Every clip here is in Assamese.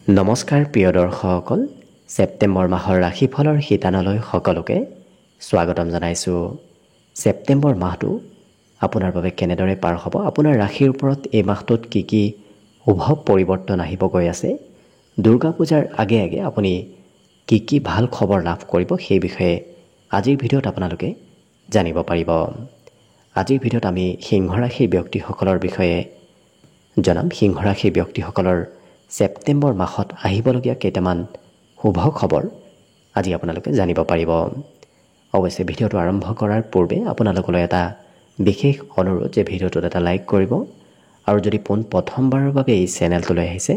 নমস্কাৰ প্ৰিয় দৰ্শকসকল, ছেপ্টেম্বৰ মাহৰ ৰাশিফলৰ শিতানলৈ সকলোকে স্বাগতম জনাইছোঁ। ছেপ্টেম্বৰ মাহটো আপোনাৰ বাবে কেনেদৰে পাৰ হ'ব, আপোনাৰ ৰাশিৰ ওপৰত এই মাহটোত কি শুভ পৰিৱৰ্তন আহিব গৈ আছে, দুৰ্গা পূজাৰ আগে আগে আপুনি কি ভাল খবৰ লাভ কৰিব, সেই বিষয়ে আজিৰ ভিডিঅ'ত আপোনালোকে জানিব পাৰিব। আজিৰ ভিডিঅ'ত আমি সিংহ ৰাশিৰ ব্যক্তিসকলৰ বিষয়ে জনাম। সিংহ ৰাশিৰ ব্যক্তিসকলৰ ছেপ্টেম্বৰ মাহত আহিবলগীয়া কেইটামান শুভ খবৰ আজি আপোনালোকে জানিব পাৰিব। অৱশ্যে ভিডিঅ'টো আৰম্ভ কৰাৰ পূৰ্বে আপোনালোকলৈ এটা বিশেষ অনুৰোধ যে ভিডিঅ'টোত এটা লাইক কৰিব, আৰু যদি প্ৰথমবাৰৰ বাবে এই চেনেলটোলৈ আহিছে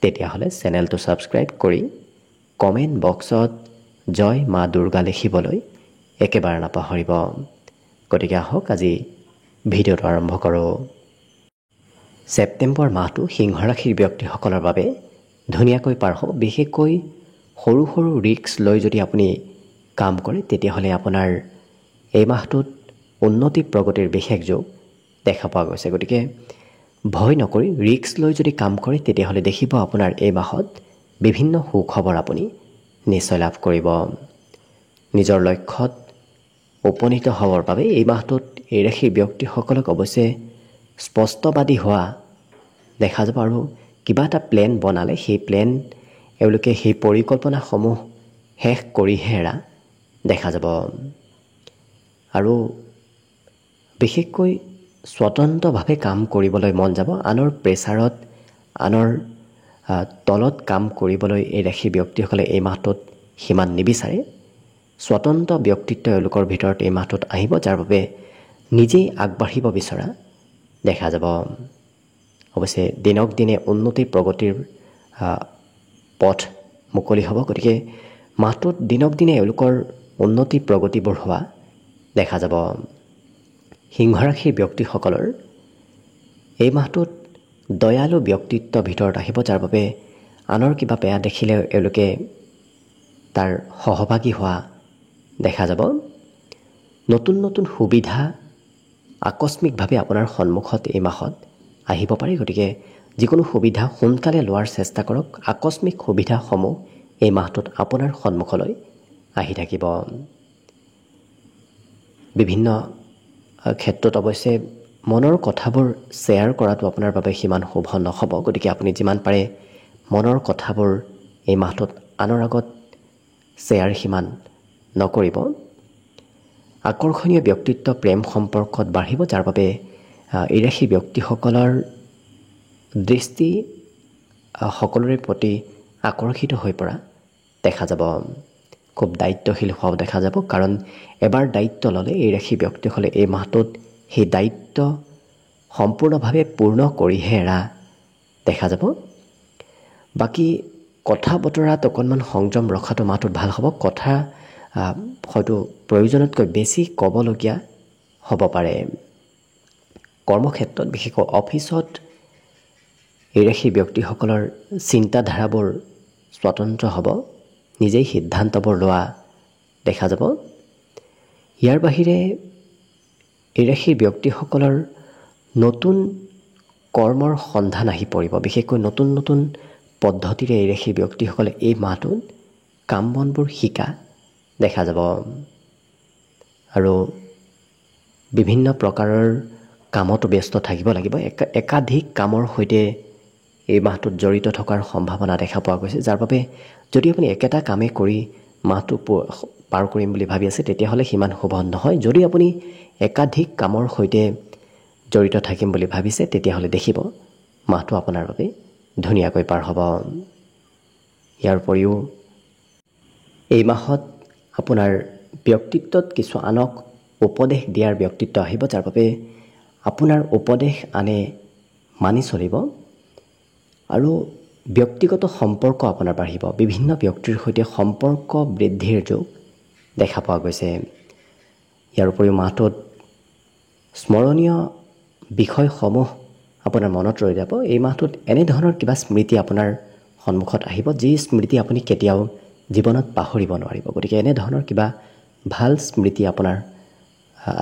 তেতিয়াহ'লে চেনেলটো ছাবস্ক্ৰাইব কৰি কমেণ্ট বক্সত জয় মা দুৰ্গা লিখিবলৈ একেবাৰে নাপাহৰিব। গতিকে আহক আজি ভিডিঅ'টো আৰম্ভ কৰোঁ। ছেপ্টেম্বৰ মাহটো সিংহ ৰাশিৰ ব্যক্তিসকলৰ বাবে ধুনীয়াকৈ পাৰ হ'ব। বিশেষকৈ সৰু সৰু ৰিস্ক লৈ যদি আপুনি কাম কৰে তেতিয়াহ'লে আপোনাৰ এই মাহটোত উন্নতি প্ৰগতিৰ বিশেষ যোগ দেখা পোৱা গৈছে। গতিকে ভয় নকৰি ৰিস্ক লৈ যদি কাম কৰে তেতিয়াহ'লে দেখিব আপোনাৰ এই মাহত বিভিন্ন সুখবৰ আপুনি নিশ্চয় লাভ কৰিব। নিজৰ লক্ষ্যত উপনীত হ'বৰ বাবে এই মাহটোত এই ৰাশিৰ ব্যক্তিসকলক অৱশ্যে স্পষ্টবাদী হোৱা দেখা যাব, আৰু কিবা এটা প্লেন বনালে সেই এওঁলোকে সেই পৰিকল্পনাসমূহ শেষ কৰিহে এৰা দেখা যাব। আৰু বিশেষকৈ স্বতন্ত্ৰভাৱে কাম কৰিবলৈ মন যাব। আনৰ প্ৰেছাৰত, আনৰ তলত কাম কৰিবলৈ এই ৰাশিৰ ব্যক্তিসকলে এই মাহটোত সিমান নিবিচাৰে। স্বতন্ত্ৰ ব্যক্তিত্ব এওঁলোকৰ ভিতৰত এই মাহটোত আহিব, যাৰ বাবে নিজেই আগবাঢ়িব বিচৰা দেখা যাব। অৱশ্যে দিনক দিনে উন্নতি প্ৰগতিৰ পথ মুকলি হ'ব। গতিকে মাহটোত দিনক দিনে এওঁলোকৰ উন্নতি প্ৰগতিবোৰ হোৱা দেখা যাব। সিংহ ৰাশিৰ ব্যক্তিসকলৰ এই মাহটোত দয়ালু ব্যক্তিত্ব ভিতৰত আহিব, যাৰ বাবে আনৰ কিবা বেয়া দেখিলেও এওঁলোকে তাৰ সহভাগী হোৱা দেখা যাব। নতুন নতুন সুবিধা আকস্মিকভাৱে আপোনাৰ সন্মুখত এই মাহত আহিব পাৰে। গতিকে যিকোনো সুবিধা সোনকালে লোৱাৰ চেষ্টা কৰক। আকস্মিক সুবিধাসমূহ এই মাহটোত আপোনাৰ সন্মুখলৈ আহি থাকিব। বিভিন্ন ক্ষেত্ৰত অৱশ্যে মনৰ কথাবোৰ শ্বেয়াৰ কৰাটো আপোনাৰ বাবে সিমান শুভ নহ'ব। গতিকে আপুনি যিমান পাৰে মনৰ কথাবোৰ এই মাহটোত আনৰ আগত শ্বেয়াৰ সিমান নকৰিব। আকৰ্ষণীয় ব্যক্তিত্ব প্ৰেম সম্পৰ্কত বাঢ়িব, যাৰ বাবে এই ৰাশিৰ ব্যক্তিসকলৰ দৃষ্টি সকলোৰে প্ৰতি আকৰ্ষিত হৈ পৰা দেখা যাব। খুব দায়িত্বশীল হোৱাও দেখা যাব, কাৰণ এবাৰ দায়িত্ব ল'লে এই ৰাশিৰ ব্যক্তিসকলে এই মাহটোত সেই দায়িত্ব সম্পূৰ্ণভাৱে পূৰ্ণ কৰিহে এৰা দেখা যাব। বাকী কথা বতৰাত অকণমান সংযম ৰখাটো মাহটোত ভাল হ'ব। কথা হয়তো প্ৰয়োজনতকৈ বেছি ক'বলগীয়া হ'ব পাৰে। কৰ্মক্ষেত্ৰত বিশেষকৈ অফিচত এই ৰাশিৰ ব্যক্তিসকলৰ চিন্তাধাৰাবোৰ স্বতন্ত্ৰ হ'ব, নিজেই সিদ্ধান্তবোৰ লোৱা দেখা যাব। ইয়াৰ বাহিৰে এই ৰাশিৰ ব্যক্তিসকলৰ নতুন কৰ্মৰ সন্ধান আহি পৰিব। বিশেষকৈ নতুন নতুন পদ্ধতিৰে এই ৰাশিৰ ব্যক্তিসকলে এই মাহটোত কাম বনবোৰ শিকা দেখা যাব, আৰু বিভিন্ন প্ৰকাৰৰ কামতো ব্যস্ত থাকিব লাগিব। একাধিক কামৰ সৈতে এই মাহটোত জড়িত থকাৰ সম্ভাৱনা দেখা পোৱা গৈছে, যাৰ বাবে যদি আপুনি একেটা কামেই কৰি মাহটো পাৰ কৰিম বুলি ভাবি আছে তেতিয়াহ'লে সিমান শুভ নহয়। যদি আপুনি একাধিক কামৰ সৈতে জড়িত থাকিম বুলি ভাবিছে তেতিয়াহ'লে দেখিব মাহটো আপোনাৰ বাবে ধুনীয়াকৈ পাৰ হ'ব। ইয়াৰ উপৰিও এই মাহত আপোনাৰ ব্যক্তিত্বত কিছু আনক উপদেশ দিয়াৰ ব্যক্তিত্ব আহিব, যাৰ বাবে আপোনাৰ উপদেশ আনে মানি চলিব, আৰু ব্যক্তিগত সম্পৰ্ক আপোনাৰ বাঢ়িব। বিভিন্ন ব্যক্তিৰ সৈতে সম্পৰ্ক বৃদ্ধিৰ যোগ দেখা পোৱা গৈছে। ইয়াৰ উপৰিও মাহটোত স্মৰণীয় বিষয়সমূহ আপোনাৰ মনত ৰৈ যাব। এই মাহটোত এনেধৰণৰ কিবা স্মৃতি আপোনাৰ সন্মুখত আহিব, যি স্মৃতি আপুনি কেতিয়াও জীৱনত পাহৰিব নোৱাৰিব। গতিকে এনেধৰণৰ কিবা ভাল স্মৃতি আপোনাৰ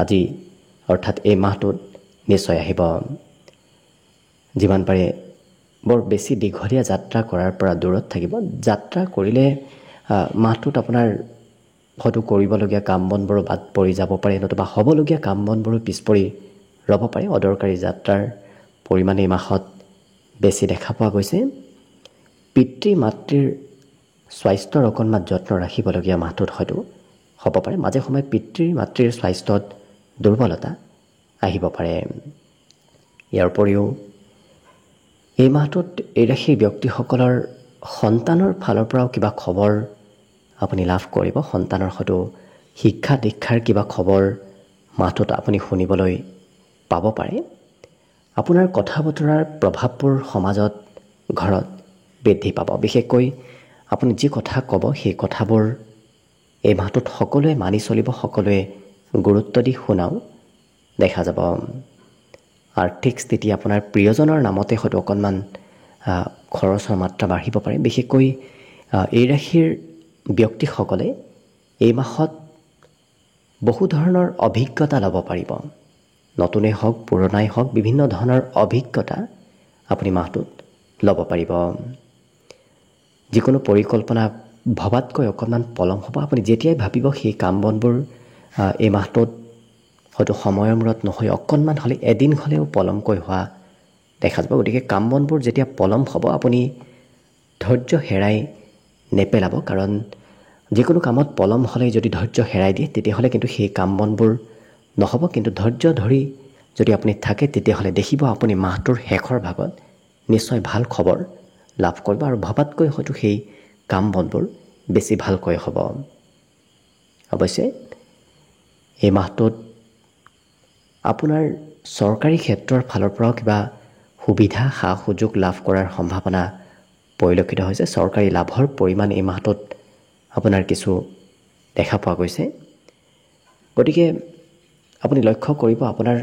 আজি অৰ্থাৎ এই মাহটোত নিশ্চয় আহিব। যিমান পাৰে বৰ বেছি দীঘলীয়া যাত্ৰা কৰাৰ পৰা দূৰত থাকিব। যাত্ৰা কৰিলে মাহটোত আপোনাৰ হয়তো কৰিবলগীয়া কাম বনবোৰো বাদ পৰি যাব পাৰে, নতুবা হ'বলগীয়া কাম বনবোৰো পিছ পৰি ৰ'ব পাৰে। অদৰকাৰী যাত্ৰাৰ পৰিমাণ এই মাহত বেছি দেখা পোৱা গৈছে। পিতৃ মাতৃৰ স্বাস্থ্যৰ অকণমান যত্ন ৰাখিবলগীয়া মাহটোত হয়তো হ'ব পাৰে। মাজে সময়ে পিতৃ মাতৃৰ স্বাস্থ্যত দুৰ্বলতা আহিব পাৰে। ইয়াৰ উপৰিও এই মাহটোত এই ৰাশিৰ ব্যক্তিসকলৰ সন্তানৰ ফালৰ পৰাও কিবা খবৰ আপুনি লাভ কৰিব। সন্তানৰ হয়তো শিক্ষা দীক্ষাৰ কিবা খবৰ মাহটোত আপুনি শুনিবলৈ পাব পাৰে। আপোনাৰ কথা বতৰাৰ প্ৰভাৱবোৰ সমাজত ঘৰত বৃদ্ধি পাব। বিশেষকৈ আপুনি যি কথা ক'ব সেই কথাবোৰ এই মাহটোত সকলোৱে মানি চলিব, সকলোৱে গুৰুত্ব দি শুনাও দেখা যাব। আৰ্থিক স্থিতি আপোনাৰ প্ৰিয়জনৰ নামতে হয়তো অকণমান খৰচৰ মাত্ৰা বাঢ়িব পাৰে। বিশেষকৈ এই ৰাশিৰ ব্যক্তিসকলে এই মাহত বহু ধৰণৰ অভিজ্ঞতা ল'ব পাৰিব। নতুনেই হওক পুৰণাই হওক বিভিন্ন ধৰণৰ অভিজ্ঞতা আপুনি মাহটোত ল'ব পাৰিব। যিকোনো পৰিকল্পনা ভবাতকৈ অকণমান পলম হ'ব। আপুনি যেতিয়াই ভাবিব সেই কাম বনবোৰ এই মাহটোত হয়তো সময়ৰ মূৰত নহয়, অকণমান হ'লে এদিন হ'লেও পলমকৈ হোৱা দেখা যাব। গতিকে কাম বনবোৰ যেতিয়া পলম হ'ব আপুনি ধৈৰ্য হেৰাই নেপেলাব, কাৰণ যিকোনো কামত পলম হ'লেই যদি ধৈৰ্য হেৰাই দিয়ে তেতিয়াহ'লে কিন্তু সেই কাম বনবোৰ নহ'ব। কিন্তু ধৈৰ্য ধৰি যদি আপুনি থাকে তেতিয়াহ'লে দেখিব আপুনি মাহটোৰ শেষৰ ভাগত নিশ্চয় ভাল খবৰ লাভ কৰিব আৰু ভবাতকৈ হয়তো সেই কাম বনবোৰ বেছি ভালকৈ হ'ব। অৱশ্যে এই মাহটোত আপোনাৰ চৰকাৰী ক্ষেত্ৰৰ ফালৰ পৰাও কিবা সুবিধা সা সুযোগ লাভ কৰাৰ সম্ভাৱনা পৰিলক্ষিত হৈছে। চৰকাৰী লাভৰ পৰিমাণ এই মাহটোত আপোনাৰ কিছু দেখা পোৱা গৈছে। গতিকে আপুনি লক্ষ্য কৰিব, আপোনাৰ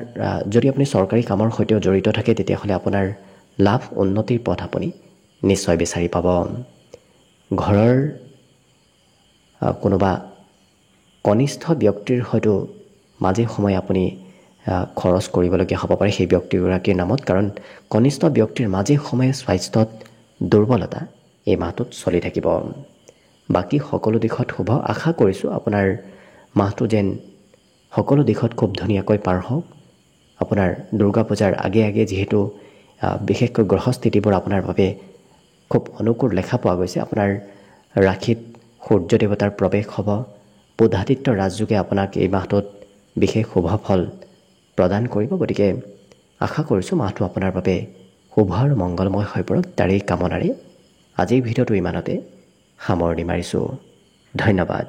যদি আপুনি চৰকাৰী কামৰ সৈতেও জড়িত থাকে তেতিয়াহ'লে আপোনাৰ লাভ উন্নতিৰ পথ আপুনি নিশ্চয় বিচাৰি পাব। ঘৰৰ কোনোবা কনিষ্ঠ ব্যক্তিৰ হয়তো মাজে সময়ে আপুনি খৰচ কৰিবলগীয়া হ'ব পাৰে সেই ব্যক্তিগৰাকীৰ নামত, কাৰণ কনিষ্ঠ ব্যক্তিৰ মাজে সময়ে স্বাস্থ্যত দুৰ্বলতা এই মাহটোত চলি থাকিব। বাকী সকলো দিশত শুভ। আশা কৰিছোঁ আপোনাৰ মাহটো যেন সকলো দিশত খুব ধুনীয়াকৈ পাৰ হওক। আপোনাৰ দুৰ্গা পূজাৰ আগে আগে যিহেতু বিশেষকৈ গ্ৰহস্থিতিবোৰ আপোনাৰ বাবে খুব অনুকূল দেখা পোৱা গৈছে। আপোনাৰ ৰাশিত সূৰ্য দেৱতাৰ প্ৰৱেশ হ'ব। বুধাদিত্য ৰাজযোগে আপোনাক এই মাহটোত বিশেষ শুভ ফল প্ৰদান কৰিব। গতিকে আশা কৰিছোঁ মাহটো আপোনাৰ বাবে শুভ আৰু মংগলময় হৈ পৰক। তাৰেই কামনাৰে আজিৰ ভিডিঅ'টো ইমানতে সামৰণি মাৰিছোঁ। ধন্যবাদ।